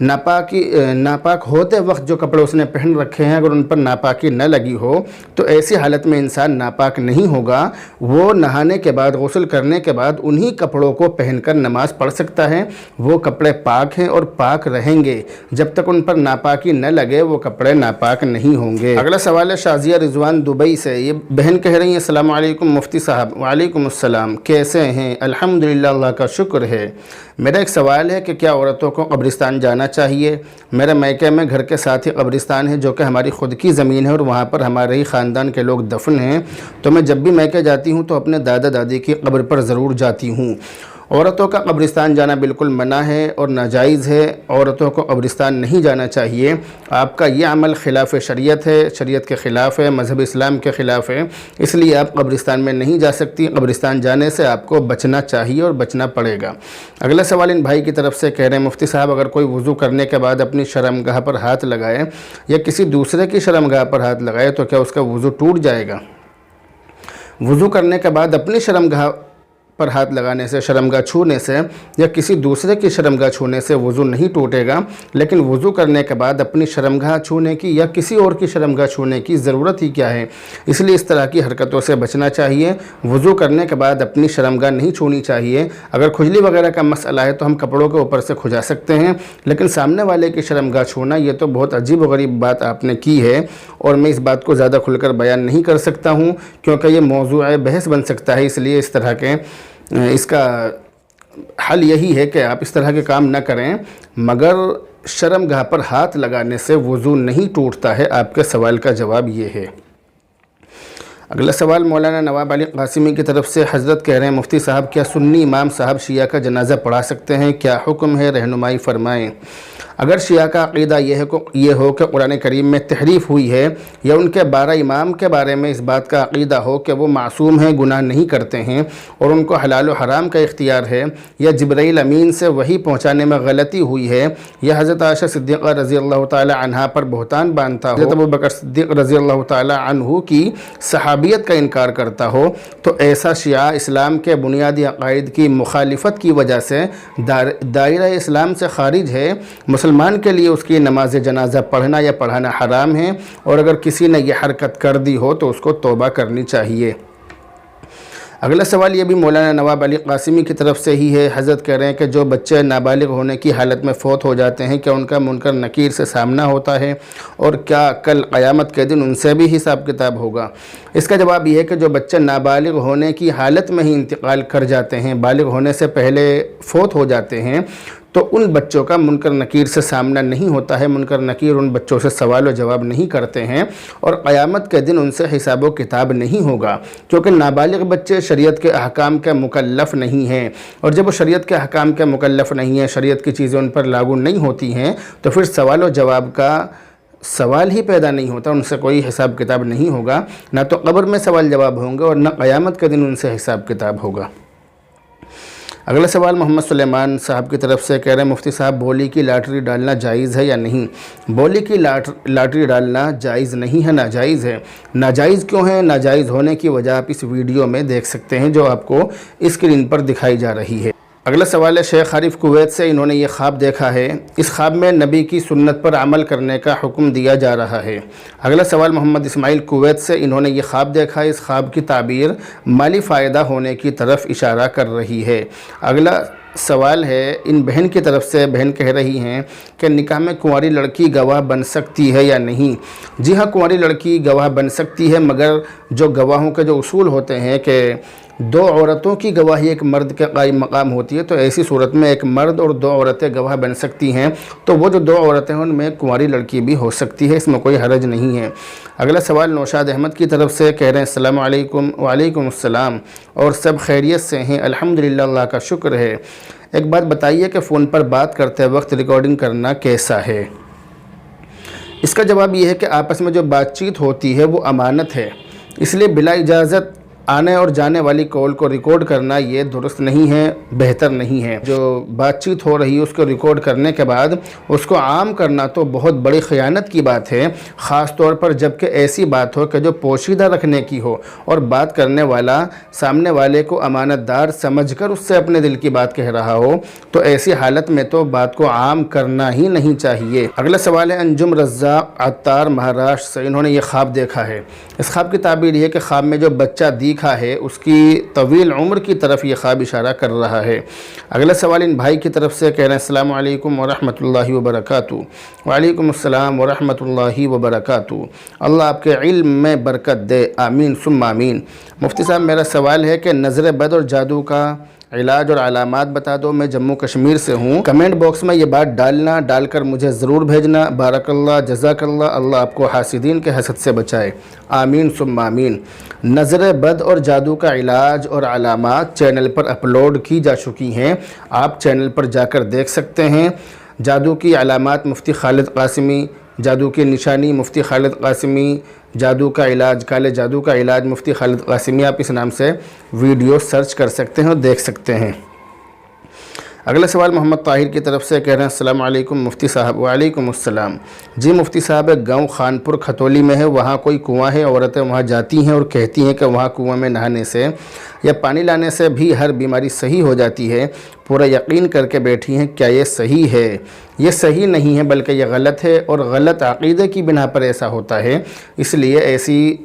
ناپاک ہوتے وقت جو کپڑے اس نے پہن رکھے ہیں اگر ان پر ناپاکی نہ لگی ہو تو ایسی حالت میں انسان ناپاک نہیں ہوگا، وہ نہانے کے بعد غسل کرنے کے بعد انہی کپڑوں کو پہن کر نماز پڑھ سکتا ہے۔ وہ کپڑے پاک ہیں اور پاک رہیں گے، جب تک ان پر ناپاکی نہ لگے وہ کپڑے ناپاک نہیں ہوں گے۔ اگلا سوال ہے شازیہ رضوان دبئی سے، یہ بہن کہہ رہی ہیں السلام علیکم مفتی صاحب۔ وعلیکم السلام، کیسے ہیں؟ الحمدللہ، اللہ کا شکر ہے۔ میرا ایک سوال ہے کہ کیا عورتوں کو قبرستان جانا چاہیے؟ میرے میکے میں گھر کے ساتھ ہی قبرستان ہے جو کہ ہماری خود کی زمین ہے اور وہاں پر ہمارے ہی خاندان کے لوگ دفن ہیں، تو میں جب بھی میکے جاتی ہوں تو اپنے دادا دادی کی قبر پر ضرور جاتی ہوں۔ عورتوں کا قبرستان جانا بالکل منع ہے اور ناجائز ہے، عورتوں کو قبرستان نہیں جانا چاہیے۔ آپ کا یہ عمل خلاف شریعت ہے، شریعت کے خلاف ہے، مذہب اسلام کے خلاف ہے، اس لیے آپ قبرستان میں نہیں جا سکتی۔ قبرستان جانے سے آپ کو بچنا چاہیے اور بچنا پڑے گا۔ اگلا سوال ان بھائی کی طرف سے کہہ رہے ہیں مفتی صاحب اگر کوئی وضو کرنے کے بعد اپنی شرمگاہ پر ہاتھ لگائے یا کسی دوسرے کی شرمگاہ پر ہاتھ لگائے تو کیا اس کا وضو ٹوٹ جائے گا؟ وضو کرنے کے بعد اپنی شرمگاہ پر ہاتھ لگانے سے، شرمگاہ چھونے سے یا کسی دوسرے کی شرمگاہ چھونے سے وضو نہیں ٹوٹے گا، لیکن وضو کرنے کے بعد اپنی شرمگاہ چھونے کی یا کسی اور کی شرمگاہ چھونے کی ضرورت ہی کیا ہے؟ اس لیے اس طرح کی حرکتوں سے بچنا چاہیے۔ وضو کرنے کے بعد اپنی شرمگاہ نہیں چھونی چاہیے۔ اگر کھجلی وغیرہ کا مسئلہ ہے تو ہم کپڑوں کے اوپر سے کھجا سکتے ہیں، لیکن سامنے والے کی شرمگاہ چھونا یہ تو بہت عجیب و غریب بات آپ نے کی ہے، اور میں اس بات کو زیادہ کھل کر بیان نہیں کر سکتا ہوں کیونکہ یہ موضوع بحث بن سکتا ہے۔ اس لیے اس کا حل یہی ہے کہ آپ اس طرح کے کام نہ کریں، مگر شرمگاہ پر ہاتھ لگانے سے وضو نہیں ٹوٹتا ہے۔ آپ کے سوال کا جواب یہ ہے۔ اگلا سوال مولانا نواب علی قاسمی کی طرف سے حضرت کہہ رہے ہیں مفتی صاحب کیا سنی امام صاحب شیعہ کا جنازہ پڑھا سکتے ہیں؟ کیا حکم ہے؟ رہنمائی فرمائیں۔ اگر شیعہ کا عقیدہ یہ ہو کہ قرآن کریم میں تحریف ہوئی ہے یا ان کے 12 امام کے بارے میں اس بات کا عقیدہ ہو کہ وہ معصوم ہیں، گناہ نہیں کرتے ہیں اور ان کو حلال و حرام کا اختیار ہے، یا جبرائیل امین سے وحی پہنچانے میں غلطی ہوئی ہے، یا حضرت عائشہ صدیقہ رضی اللہ تعالی عنہا پر بہتان باندھتا ہو، حضرت ابوبکر صدیق رضی اللہ تعالی عنہ کی صحابیت کا انکار کرتا ہو، تو ایسا شیعہ اسلام کے بنیادی عقائد کی مخالفت کی وجہ سے دائرہ اسلام سے خارج ہے۔ مسلمان کے لیے اس کی نماز جنازہ پڑھنا یا پڑھانا حرام ہے، اور اگر کسی نے یہ حرکت کر دی ہو تو اس کو توبہ کرنی چاہیے۔ اگلا سوال یہ بھی مولانا نواب علی قاسمی کی طرف سے ہی ہے۔ حضرت کہہ رہے ہیں کہ جو بچے نابالغ ہونے کی حالت میں فوت ہو جاتے ہیں کیا ان کا منکر نکیر سے سامنا ہوتا ہے، اور کیا کل قیامت کے دن ان سے بھی حساب کتاب ہوگا؟ اس کا جواب یہ ہے کہ جو بچے نابالغ ہونے کی حالت میں ہی انتقال کر جاتے ہیں، بالغ ہونے سے پہلے فوت ہو جاتے ہیں، تو ان بچوں کا منکر نکیر سے سامنا نہیں ہوتا ہے۔ منکر نکیر ان بچوں سے سوال و جواب نہیں کرتے ہیں، اور قیامت کے دن ان سے حساب و کتاب نہیں ہوگا، کیونکہ نابالغ بچے شریعت کے احکام کے مکلف نہیں ہیں، اور جب وہ شریعت کے احکام کے مکلف نہیں ہیں، شریعت کی چیزیں ان پر لاگو نہیں ہوتی ہیں، تو پھر سوال و جواب کا سوال ہی پیدا نہیں ہوتا، ان سے کوئی حساب کتاب نہیں ہوگا، نہ تو قبر میں سوال جواب ہوں گے اور نہ قیامت کے دن ان سے حساب کتاب ہوگا۔ اگلا سوال محمد سلیمان صاحب کی طرف سے کہہ رہے ہیں مفتی صاحب بولی کی لاٹری ڈالنا جائز ہے یا نہیں؟ بولی کی لاٹری ڈالنا جائز نہیں ہے، ناجائز ہے۔ ناجائز کیوں ہے؟ ناجائز ہونے کی وجہ آپ اس ویڈیو میں دیکھ سکتے ہیں جو آپ کو اسکرین پر دکھائی جا رہی ہے۔ اگلا سوال ہے شیخ عارف کویت سے، انہوں نے یہ خواب دیکھا ہے، اس خواب میں نبی کی سنت پر عمل کرنے کا حکم دیا جا رہا ہے۔ اگلا سوال محمد اسماعیل کویت سے، انہوں نے یہ خواب دیکھا ہے، اس خواب کی تعبیر مالی فائدہ ہونے کی طرف اشارہ کر رہی ہے۔ اگلا سوال ہے ان بہن کی طرف سے، بہن کہہ رہی ہیں کہ نکاح میں کنواری لڑکی گواہ بن سکتی ہے یا نہیں؟ جی ہاں، کنواری لڑکی گواہ بن سکتی ہے، مگر جو گواہوں کے جو اصول ہوتے ہیں کہ 2 عورتوں کی گواہی ایک مرد کے قائم مقام ہوتی ہے، تو ایسی صورت میں ایک مرد اور 2 عورتیں گواہ بن سکتی ہیں، تو وہ جو 2 عورتیں ہیں ان میں کنواری لڑکی بھی ہو سکتی ہے، اس میں کوئی حرج نہیں ہے۔ اگلا سوال نوشاد احمد کی طرف سے کہہ رہے ہیں السلام علیکم۔ وعلیکم السلام، اور سب خیریت سے ہیں؟ الحمدللہ، اللہ کا شکر ہے۔ ایک بات بتائیے کہ فون پر بات کرتے وقت ریکارڈنگ کرنا کیسا ہے؟ اس کا جواب یہ ہے کہ آپس میں جو بات چیت ہوتی ہے وہ امانت ہے، اس لیے بلا اجازت آنے اور جانے والی کال کو ریکارڈ کرنا یہ درست نہیں ہے، بہتر نہیں ہے۔ جو بات چیت ہو رہی ہے اس کو ریکارڈ کرنے کے بعد اس کو عام کرنا تو بہت بڑی خیانت کی بات ہے، خاص طور پر جب کہ ایسی بات ہو کہ جو پوشیدہ رکھنے کی ہو اور بات کرنے والا سامنے والے کو امانت دار سمجھ کر اس سے اپنے دل کی بات کہہ رہا ہو، تو ایسی حالت میں تو بات کو عام کرنا ہی نہیں چاہیے۔ اگلا سوال ہے انجم رزاق عطار مہاراشٹر سے، انہوں نے یہ خواب دیکھا ہے۔ اس خواب کی تعبیر یہ کہ خواب میں جو بچہ دیکھا ہے اس کی طویل عمر کی طرف یہ خواب اشارہ کر رہا ہے۔ اگلا سوال ان بھائی کی طرف سے کہہ رہے ہیں السلام علیکم ورحمۃ اللہ وبرکاتہ۔ وعلیکم السلام ورحمۃ اللہ وبرکاتہ۔ اللہ آپ کے علم میں برکت دے، آمین ثم آمین۔ مفتی صاحب میرا سوال ہے کہ نظر بد اور جادو کا علاج اور علامات بتا دو۔ میں جموں کشمیر سے ہوں۔ کمنٹ باکس میں یہ بات ڈال کر مجھے ضرور بھیجنا۔ بارک اللہ، جزاک اللہ، اللہ آپ کو حاسدین کے حسد سے بچائے، آمین ثم آمین۔ نظر بد اور جادو کا علاج اور علامات چینل پر اپلوڈ کی جا چکی ہیں، آپ چینل پر جا کر دیکھ سکتے ہیں۔ جادو کی علامات مفتی خالد قاسمی، جادو کی نشانی مفتی خالد قاسمی، جادو کا علاج، کالے جادو کا علاج مفتی خالد قاسمی، آپ اس نام سے ویڈیو سرچ کر سکتے ہیں اور دیکھ سکتے ہیں۔ اگلا سوال محمد طاہر کی طرف سے کہہ رہے ہیں السلام علیکم مفتی صاحب۔ وعلیکم السلام۔ جی مفتی صاحب، ایک گاؤں خانپور کھتولی میں ہے، وہاں کوئی کنواں ہے، عورتیں وہاں جاتی ہیں اور کہتی ہیں کہ وہاں کنویں میں نہانے سے یا پانی لانے سے بھی ہر بیماری صحیح ہو جاتی ہے، پورا یقین کر کے بیٹھی ہیں، کیا یہ صحیح ہے؟ یہ صحیح نہیں ہے بلکہ یہ غلط ہے اور غلط عقیدے کی بنا پر ایسا ہوتا ہے، اس لیے ایسی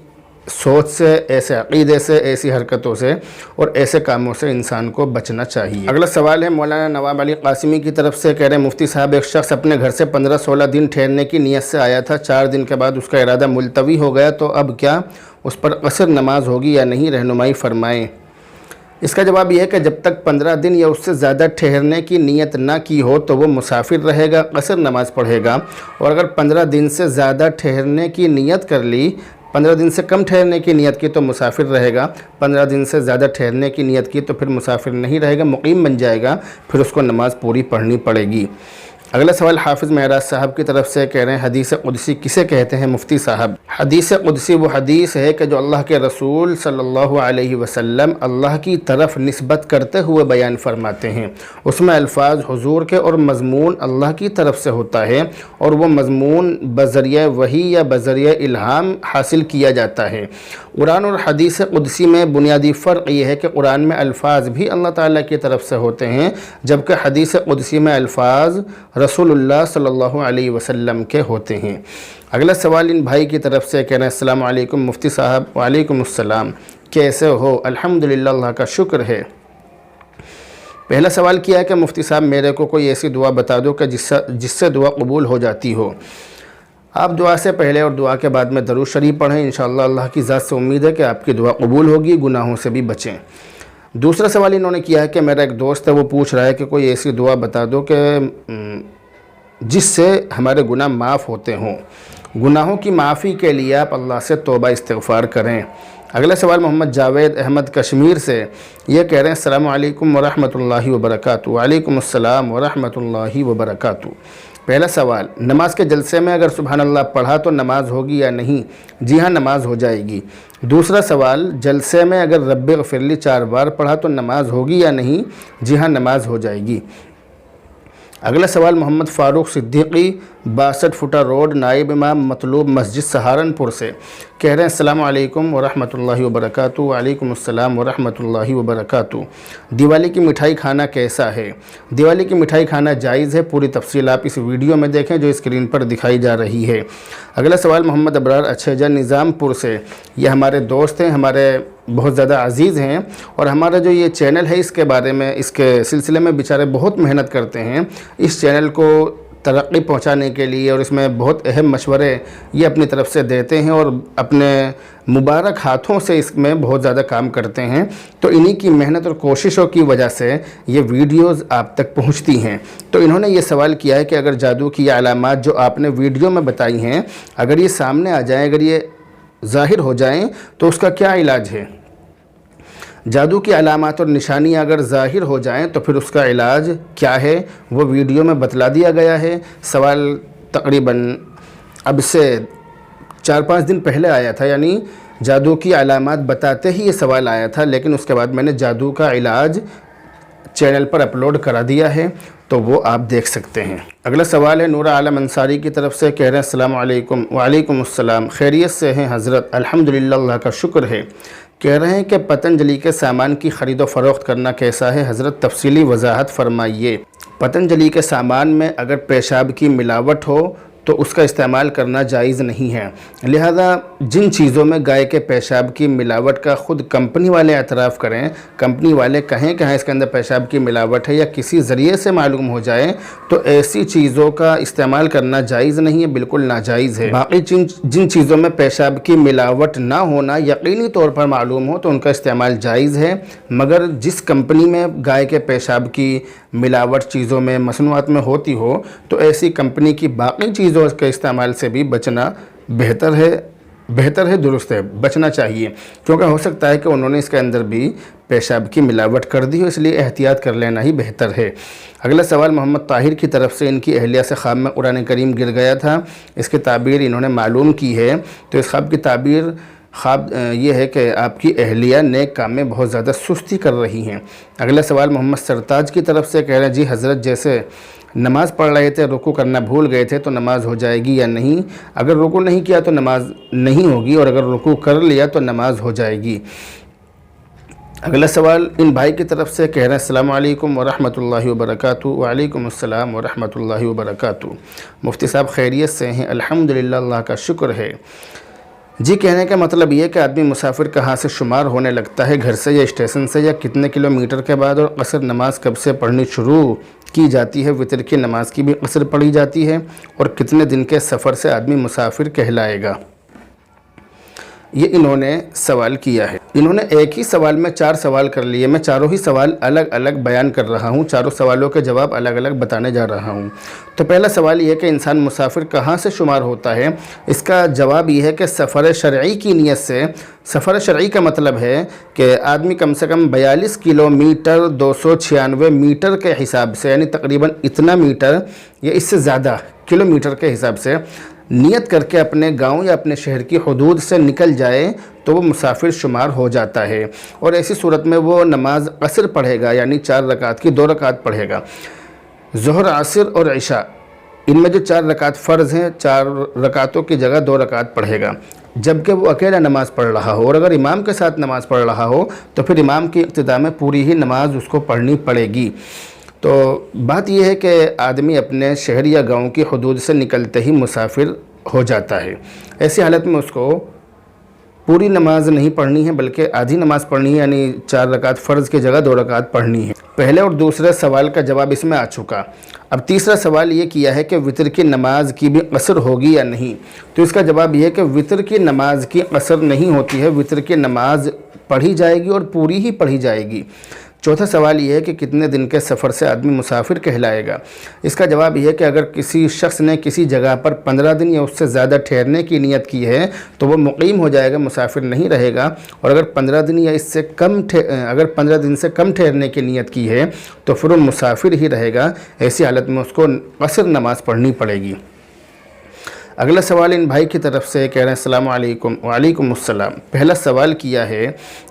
سوچ سے، ایسے عقیدے سے، ایسی حرکتوں سے اور ایسے کاموں سے انسان کو بچنا چاہیے۔ اگلا سوال ہے مولانا نواب علی قاسمی کی طرف سے، کہہ رہے ہیں مفتی صاحب، ایک شخص اپنے گھر سے 15-16 دن ٹھہرنے کی نیت سے آیا تھا، 4 دن کے بعد اس کا ارادہ ملتوی ہو گیا، تو اب کیا اس پر قصر نماز ہوگی یا نہیں؟ رہنمائی فرمائیں۔ اس کا جواب یہ ہے کہ جب تک 15 دن یا اس سے زیادہ ٹھہرنے کی نیت نہ کی ہو تو وہ مسافر رہے گا، قصر نماز پڑھے گا، اور اگر 15 دن سے زیادہ ٹھہرنے کی نیت کر لی، 15 دن سے کم ٹھہرنے کی نیت کی تو مسافر رہے گا، 15 دن سے زیادہ ٹھہرنے کی نیت کی تو پھر مسافر نہیں رہے گا، مقیم بن جائے گا، پھر اس کو نماز پوری پڑھنی پڑے گی۔ اگلا سوال حافظ معراج صاحب کی طرف سے، کہہ رہے ہیں حدیث قدسی کسے کہتے ہیں مفتی صاحب؟ حدیث قدسی وہ حدیث ہے کہ جو اللہ کے رسول صلی اللہ علیہ وسلم اللہ کی طرف نسبت کرتے ہوئے بیان فرماتے ہیں، اس میں الفاظ حضور کے اور مضمون اللہ کی طرف سے ہوتا ہے، اور وہ مضمون بذریعہ وحی یا بذریعہ الہام حاصل کیا جاتا ہے۔ قرآن اور حدیث قدسی میں بنیادی فرق یہ ہے کہ قرآن میں الفاظ بھی اللہ تعالیٰ کی طرف سے ہوتے ہیں، جبکہ حدیث قدسی میں الفاظ رسول اللہ صلی اللہ علیہ وسلم کے ہوتے ہیں۔ اگلا سوال ان بھائی کی طرف سے، کہنا ہے السلام علیکم مفتی صاحب۔ وعلیکم السلام، کیسے ہو؟ الحمدللہ، اللہ کا شکر ہے۔ پہلا سوال کیا ہے کہ مفتی صاحب میرے کو کوئی ایسی دعا بتا دو کہ جس سے دعا قبول ہو جاتی ہو۔ آپ دعا سے پہلے اور دعا کے بعد میں درود شریف پڑھیں، انشاءاللہ اللہ کی ذات سے امید ہے کہ آپ کی دعا قبول ہوگی، گناہوں سے بھی بچیں۔ دوسرا سوال انہوں نے کیا ہے کہ میرا ایک دوست ہے، وہ پوچھ رہا ہے کہ کوئی ایسی دعا بتا دو کہ جس سے ہمارے گناہ معاف ہوتے ہوں۔ گناہوں کی معافی کے لیے آپ اللہ سے توبہ استغفار کریں۔ اگلا سوال محمد جاوید احمد کشمیر سے، یہ کہہ رہے ہیں السلام علیکم ورحمۃ اللہ وبرکاتہ۔ وعلیکم السلام ورحمۃ اللہ وبرکاتہ۔ پہلا سوال، نماز کے جلسے میں اگر سبحان اللہ پڑھا تو نماز ہوگی یا نہیں؟ جی ہاں، نماز ہو جائے گی۔ دوسرا سوال، جلسے میں اگر رب اغفر لی 4 بار پڑھا تو نماز ہوگی یا نہیں؟ جی ہاں، نماز ہو جائے گی۔ اگلا سوال محمد فاروق صدیقی 62 فٹا روڈ، نائب امام مطلوب مسجد سہارنپور سے، کہہ رہے ہیں السلام علیکم ورحمۃ اللہ وبرکاتہ۔ وعلیکم السلام ورحمۃ اللہ وبرکاتہ۔ دیوالی کی مٹھائی کھانا کیسا ہے؟ دیوالی کی مٹھائی کھانا جائز ہے، پوری تفصیل آپ اس ویڈیو میں دیکھیں جو اسکرین پر دکھائی جا رہی ہے۔ اگلا سوال محمد ابرار اچھیجا نظام پور سے، یہ ہمارے دوست ہیں، ہمارے بہت زیادہ عزیز ہیں، اور ہمارا جو یہ چینل ہے اس کے بارے میں، اس کے سلسلے میں بیچارے بہت محنت کرتے ہیں اس چینل کو ترقی پہنچانے کے لیے، اور اس میں بہت اہم مشورے یہ اپنی طرف سے دیتے ہیں اور اپنے مبارک ہاتھوں سے اس میں بہت زیادہ کام کرتے ہیں، تو انہی کی محنت اور کوششوں کی وجہ سے یہ ویڈیوز آپ تک پہنچتی ہیں۔ تو انہوں نے یہ سوال کیا ہے کہ اگر جادو کی علامات جو آپ نے ویڈیو میں بتائی ہیں اگر یہ سامنے آ جائیں، اگر یہ ظاہر ہو جائیں تو اس کا کیا علاج ہے؟ جادو کی علامات اور نشانیاں اگر ظاہر ہو جائیں تو پھر اس کا علاج کیا ہے، وہ ویڈیو میں بتلا دیا گیا ہے۔ سوال تقریباً اب سے 4-5 دن پہلے آیا تھا، یعنی جادو کی علامات بتاتے ہی یہ سوال آیا تھا، لیکن اس کے بعد میں نے جادو کا علاج چینل پر اپلوڈ کرا دیا ہے، تو وہ آپ دیکھ سکتے ہیں۔ اگلا سوال ہے نور عالم انصاری کی طرف سے، کہہ رہے ہیں السلام علیکم۔ وعلیکم السلام، خیریت سے ہیں حضرت؟ الحمدللہ، اللہ کا شکر ہے۔ کہہ رہے ہیں کہ پتنجلی کے سامان کی خرید و فروخت کرنا کیسا ہے حضرت؟ تفصیلی وضاحت فرمائیے۔ پتنجلی کے سامان میں اگر پیشاب کی ملاوٹ ہو تو اس کا استعمال کرنا جائز نہیں ہے، لہذا جن چیزوں میں گائے کے پیشاب کی ملاوٹ کا خود کمپنی والے اعتراف کریں، کمپنی والے کہیں کہ ہاں اس کے اندر پیشاب کی ملاوٹ ہے، یا کسی ذریعے سے معلوم ہو جائے، تو ایسی چیزوں کا استعمال کرنا جائز نہیں ہے، بالکل ناجائز ہے۔ باقی جن چیزوں میں پیشاب کی ملاوٹ نہ ہونا یقینی طور پر معلوم ہو تو ان کا استعمال جائز ہے، مگر جس کمپنی میں گائے کے پیشاب کی ملاوٹ چیزوں میں، مصنوعات میں ہوتی ہو، تو ایسی کمپنی کی باقی چیزوں کے استعمال سے بھی بچنا بہتر ہے، درست ہے، بچنا چاہیے، کیونکہ ہو سکتا ہے کہ انہوں نے اس کے اندر بھی پیشاب کی ملاوٹ کر دی ہو، اس لیے احتیاط کر لینا ہی بہتر ہے۔ اگلا سوال محمد طاہر کی طرف سے، ان کی اہلیہ سے خواب میں قرآن کریم گر گیا تھا، اس کی تعبیر انہوں نے معلوم کی ہے، تو اس خواب کی تعبیر یہ ہے کہ آپ کی اہلیہ نیک کام میں بہت زیادہ سستی کر رہی ہیں۔ اگلا سوال محمد سرتاج کی طرف سے، کہہ رہے ہیں جی حضرت، جیسے نماز پڑھ رہے تھے، رکوع کرنا بھول گئے تھے، تو نماز ہو جائے گی یا نہیں؟ اگر رکوع نہیں کیا تو نماز نہیں ہوگی، اور اگر رکوع کر لیا تو نماز ہو جائے گی۔ اگلا سوال ان بھائی کی طرف سے، کہہ رہے ہیں السلام علیکم ورحمۃ اللہ وبرکاتہ۔ وعلیکم السلام ورحمۃ اللہ وبرکاتہ۔ مفتی صاحب خیریت سے ہیں؟ الحمدللہ، اللہ کا شکر ہے۔ جی، کہنے کا مطلب یہ کہ آدمی مسافر کہاں سے شمار ہونے لگتا ہے، گھر سے یا اسٹیشن سے، یا کتنے کلومیٹر کے بعد، اور قصر نماز کب سے پڑھنی شروع کی جاتی ہے؟ وتر کی نماز کی بھی قصر پڑھی جاتی ہے، اور کتنے دن کے سفر سے آدمی مسافر کہلائے گا؟ یہ انہوں نے سوال کیا ہے۔ انہوں نے ایک ہی سوال میں 4 سوال کر لیے، میں چاروں ہی سوال الگ الگ بیان کر رہا ہوں، چاروں سوالوں کے جواب الگ الگ بتانے جا رہا ہوں۔ تو پہلا سوال یہ ہے کہ انسان مسافر کہاں سے شمار ہوتا ہے؟ اس کا جواب یہ ہے کہ سفر شرعی کی نیت سے۔ سفر شرعی کا مطلب ہے کہ آدمی کم سے کم 42 کلومیٹر 296 میٹر کے حساب سے، یعنی تقریباً اتنا میٹر یا اس سے زیادہ کلومیٹر کے حساب سے نیت کر کے اپنے گاؤں یا اپنے شہر کی حدود سے نکل جائے تو وہ مسافر شمار ہو جاتا ہے، اور ایسی صورت میں وہ نماز قصر پڑھے گا، یعنی 4 رکعت کی 2 رکعت پڑھے گا۔ ظہر، عصر اور عشاء، ان میں جو 4 رکعت فرض ہیں، 4 رکعتوں کی جگہ 2 رکعت پڑھے گا، جبکہ وہ اکیلا نماز پڑھ رہا ہو، اور اگر امام کے ساتھ نماز پڑھ رہا ہو تو پھر امام کی اقتداء میں پوری ہی نماز اس کو پڑھنی پڑے گی۔ تو بات یہ ہے کہ آدمی اپنے شہر یا گاؤں کی حدود سے نکلتے ہی مسافر ہو جاتا ہے، ایسی حالت میں اس کو پوری نماز نہیں پڑھنی ہے بلکہ آدھی نماز پڑھنی ہے، یعنی 4 رکعت فرض کی جگہ 2 رکعت پڑھنی ہے۔ پہلے اور دوسرے سوال کا جواب اس میں آ چکا۔ اب تیسرا سوال یہ کیا ہے کہ وتر کی نماز کی بھی قصر ہوگی یا نہیں؟ تو اس کا جواب یہ ہے کہ وتر کی نماز کی قصر نہیں ہوتی ہے، وتر کی نماز پڑھی جائے گی اور پوری ہی پڑھی جائے گی۔ چوتھا سوال یہ ہے کہ کتنے دن کے سفر سے آدمی مسافر کہلائے گا؟ اس کا جواب یہ ہے کہ اگر کسی شخص نے کسی جگہ پر 15 دن یا اس سے زیادہ ٹھہرنے کی نیت کی ہے تو وہ مقیم ہو جائے گا، مسافر نہیں رہے گا، اور اگر 15 دن یا اس سے اگر 15 دن سے کم ٹھہرنے کی نیت کی ہے تو پھر وہ مسافر ہی رہے گا، ایسی حالت میں اس کو قصر نماز پڑھنی پڑے گی۔ اگلا سوال ان بھائی کی طرف سے، کہہ رہے ہیں السلام علیکم۔ وعلیکم السلام۔ پہلا سوال کیا ہے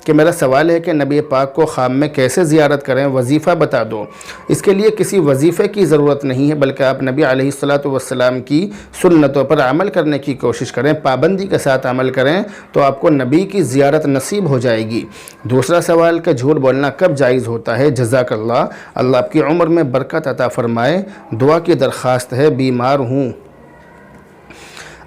کہ میرا سوال ہے کہ نبی پاک کو خواب میں کیسے زیارت کریں، وظیفہ بتا دو۔ اس کے لیے کسی وظیفے کی ضرورت نہیں ہے، بلکہ آپ نبی علیہ الصلاۃ کی سنتوں پر عمل کرنے کی کوشش کریں، پابندی کے ساتھ عمل کریں تو آپ کو نبی کی زیارت نصیب ہو جائے گی۔ دوسرا سوال کہ جھوٹ بولنا کب جائز ہوتا ہے؟ جزاک اللہ، اللہ آپ کی عمر میں برکت عطا فرمائے، دعا کی درخواست ہے، بیمار ہوں۔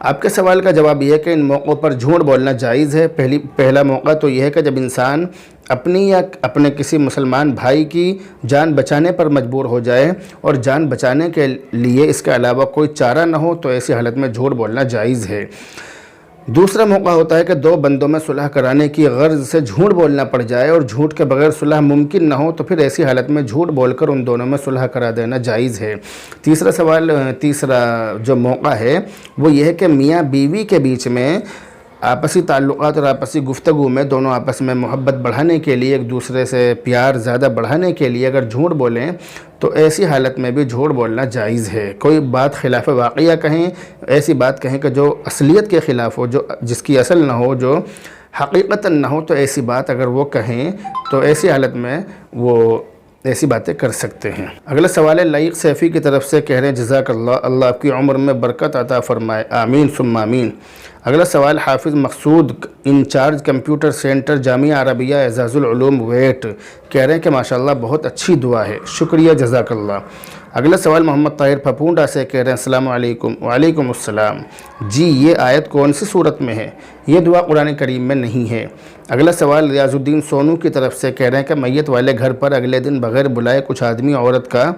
آپ کے سوال کا جواب یہ ہے کہ ان موقعوں پر جھوٹ بولنا جائز ہے۔ پہلا موقع تو یہ ہے کہ جب انسان اپنی یا اپنے کسی مسلمان بھائی کی جان بچانے پر مجبور ہو جائے اور جان بچانے کے لیے اس کے علاوہ کوئی چارہ نہ ہو، تو ایسی حالت میں جھوٹ بولنا جائز ہے۔ دوسرا موقع ہوتا ہے کہ 2 بندوں میں صلح کرانے کی غرض سے جھوٹ بولنا پڑ جائے اور جھوٹ کے بغیر صلح ممکن نہ ہو، تو پھر ایسی حالت میں جھوٹ بول کر ان دونوں میں صلح کرا دینا جائز ہے۔ تیسرا جو موقع ہے وہ یہ ہے کہ میاں بیوی کے بیچ میں آپسی تعلقات اور آپسی گفتگو میں دونوں آپس میں محبت بڑھانے کے لیے، ایک دوسرے سے پیار زیادہ بڑھانے کے لیے اگر جھوٹ بولیں تو ایسی حالت میں بھی جھوٹ بولنا جائز ہے۔ کوئی بات خلاف واقعہ کہیں، ایسی بات کہیں کہ جو اصلیت کے خلاف ہو، جس کی اصل نہ ہو، جو حقیقتاً نہ ہو تو ایسی بات اگر وہ کہیں تو ایسی حالت میں وہ ایسی باتیں کر سکتے ہیں۔ اگلا سوال ہے لائق سیفی کی طرف سے، کہہ رہے ہیں جزاک اللہ، اللہ آپ کی عمر میں برکت عطا فرمائے، آمین ثم آمین۔ اگلا سوال حافظ مقصود انچارج کمپیوٹر سینٹر جامعہ عربیہ اعزاز العلوم ویٹ، کہہ رہے ہیں کہ ماشاءاللہ بہت اچھی دعا ہے، شکریہ جزاک اللہ۔ اگلا سوال محمد طاہر پھپونڈا سے، کہہ رہے ہیں السلام علیکم، وعلیکم السلام، جی یہ آیت کون سی صورت میں ہے؟ یہ دعا قرآن کریم میں نہیں ہے۔ اگلا سوال ریاض الدین سونو کی طرف سے، کہہ رہے ہیں کہ میت والے گھر پر اگلے دن بغیر بلائے کچھ آدمی عورت کا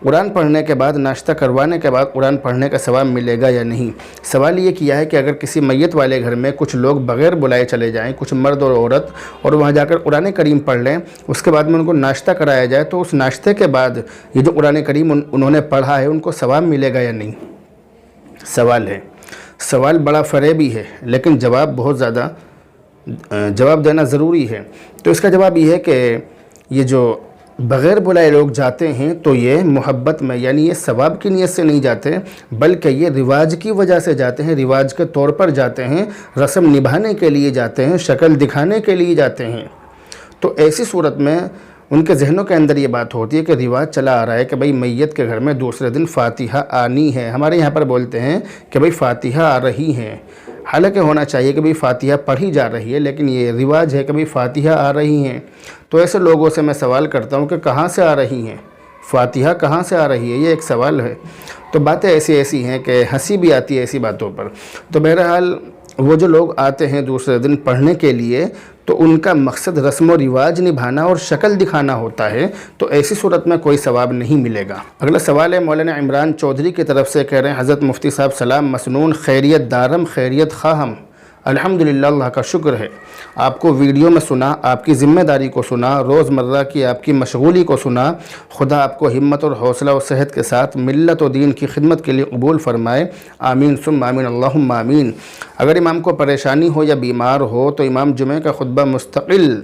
قرآن پڑھنے کے بعد ناشتہ کروانے کے بعد قرآن پڑھنے کا ثواب ملے گا یا نہیں؟ سوال یہ کیا ہے کہ اگر کسی میت والے گھر میں کچھ لوگ بغیر بلائے چلے جائیں، کچھ مرد اور عورت، اور وہاں جا کر قرآن کریم پڑھ لیں، اس کے بعد میں ان کو ناشتہ کرایا جائے، تو اس ناشتے کے بعد یہ جو قرآن کریم انہوں نے پڑھا ہے ان کو ثواب ملے گا یا نہیں؟ سوال ہے، سوال بڑا فریبی ہے لیکن جواب بہت زیادہ جواب دینا ضروری ہے۔ تو اس کا جواب یہ ہے کہ یہ جو بغیر بلائے لوگ جاتے ہیں تو یہ محبت میں، یعنی یہ ثواب کی نیت سے نہیں جاتے بلکہ یہ رواج کی وجہ سے جاتے ہیں، رواج کے طور پر جاتے ہیں، رسم نبھانے کے لیے جاتے ہیں، شکل دکھانے کے لیے جاتے ہیں۔ تو ایسی صورت میں ان کے ذہنوں کے اندر یہ بات ہوتی ہے کہ رواج چلا آ رہا ہے کہ بھئی میت کے گھر میں دوسرے دن فاتحہ آنی ہے، ہمارے یہاں پر بولتے ہیں کہ بھئی فاتحہ آ رہی ہیں، حالانکہ ہونا چاہیے کہ بھئی فاتحہ پڑھی جا رہی ہے، لیکن یہ رواج ہے کہ بھئی فاتحہ آ رہی ہیں۔ تو ایسے لوگوں سے میں سوال کرتا ہوں کہ کہاں سے آ رہی ہیں؟ فاتحہ کہاں سے آ رہی ہے؟ یہ ایک سوال ہے۔ تو باتیں ایسی ہیں کہ ہنسی بھی آتی ہے ایسی باتوں پر۔ تو بہرحال وہ جو لوگ آتے ہیں دوسرے دن پڑھنے کے لیے تو ان کا مقصد رسم و رواج نبھانا اور شکل دکھانا ہوتا ہے، تو ایسی صورت میں کوئی ثواب نہیں ملے گا۔ اگلا سوال ہے مولانا عمران چودھری کی طرف سے، کہہ رہے ہیں حضرت مفتی صاحب سلام مسنون، خیریت دارم خیریت خواہم، الحمدللہ اللہ کا شکر ہے، آپ کو ویڈیو میں سنا، آپ کی ذمہ داری کو سنا، روزمرہ کی آپ کی مشغولی کو سنا، خدا آپ کو ہمت اور حوصلہ و صحت کے ساتھ ملت و دین کی خدمت کے لیے قبول فرمائے، آمین ثم آمین اللہم آمین۔ اگر امام کو پریشانی ہو یا بیمار ہو تو امام جمعہ کا خطبہ مستقل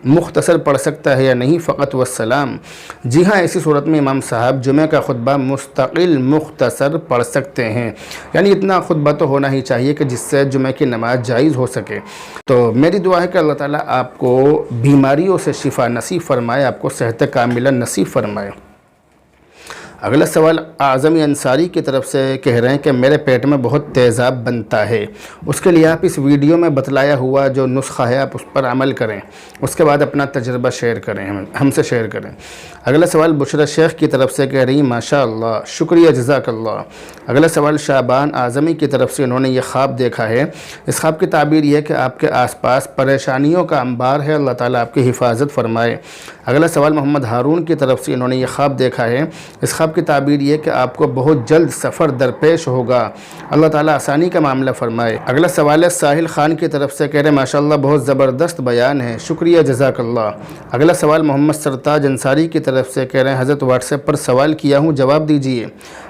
مختصر پڑھ سکتا ہے یا نہیں؟ فقط والسلام۔ جی ہاں، ایسی صورت میں امام صاحب جمعہ کا خطبہ مستقل مختصر پڑھ سکتے ہیں، یعنی اتنا خطبہ تو ہونا ہی چاہیے کہ جس سے جمعہ کی نماز جائز ہو سکے۔ تو میری دعا ہے کہ اللہ تعالیٰ آپ کو بیماریوں سے شفا نصیب فرمائے، آپ کو صحت کاملہ نصیب فرمائے۔ اگلا سوال اعظمی انصاری کی طرف سے، کہہ رہے ہیں کہ میرے پیٹ میں بہت تیزاب بنتا ہے، اس کے لیے آپ اس ویڈیو میں بتلایا ہوا جو نسخہ ہے آپ اس پر عمل کریں، اس کے بعد اپنا تجربہ شیئر کریں، ہم سے شیئر کریں۔ اگلا سوال بشرا شیخ کی طرف سے، کہہ رہی ہیں ماشاء اللہ، شکریہ جزاک اللہ۔ اگلا سوال شعبان اعظمی کی طرف سے، انہوں نے یہ خواب دیکھا ہے، اس خواب کی تعبیر یہ ہے کہ آپ کے آس پاس پریشانیوں کا انبار ہے، اللہ تعالیٰ آپ کی حفاظت فرمائے۔ اگلا سوال محمد ہارون کی طرف سے، انہوں نے یہ خواب دیکھا ہے، اس خواب کی تعبیر یہ کہ آپ کو بہت جلد سفر درپیش ہوگا، اللہ تعالیٰ آسانی کا معاملہ فرمائے۔ اگلا سوال ہے ساحل خان کی طرف سے، کہہ رہے ہیں ماشاءاللہ بہت زبردست بیان ہے، شکریہ جزاک اللہ۔ اگلا سوال محمد سرتاج انصاری کی طرف سے، کہہ رہے ہیں حضرت واٹس ایپ پر سوال کیا ہوں، جواب دیجئے۔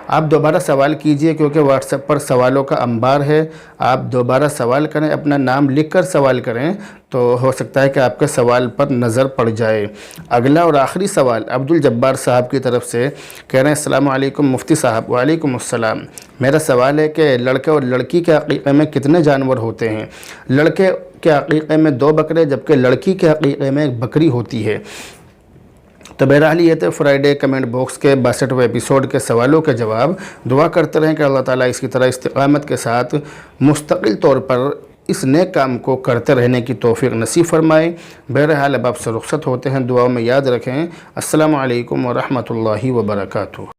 آپ دوبارہ سوال کیجئے کیونکہ واٹس ایپ پر سوالوں کا انبار ہے، آپ دوبارہ سوال کریں، اپنا نام لکھ کر سوال کریں تو ہو سکتا ہے کہ آپ کے سوال پر نظر پڑ جائے۔ اگلا اور آخری سوال عبد الجبار صاحب کی طرف سے، کہہ رہے ہیں السلام علیکم مفتی صاحب، وعلیکم السلام۔ میرا سوال ہے کہ لڑکے اور لڑکی کے عقیقے میں کتنے جانور ہوتے ہیں؟ لڑکے کے عقیقے میں 2 بکرے جبکہ لڑکی کے عقیقے میں 1 بکری ہوتی ہے۔ تو بہرحال یہ تھے فرائیڈے کمنٹ باکس کے 62ویں ایپیسوڈ کے سوالوں کے جواب۔ دعا کرتے رہیں کہ اللہ تعالیٰ اس کی طرح استقامت کے ساتھ مستقل طور پر اس نیک کام کو کرتے رہنے کی توفیق نصیب فرمائے۔ بہرحال اب آپ سے رخصت ہوتے ہیں، دعاؤں میں یاد رکھیں۔ السلام علیکم ورحمۃ اللہ وبرکاتہ۔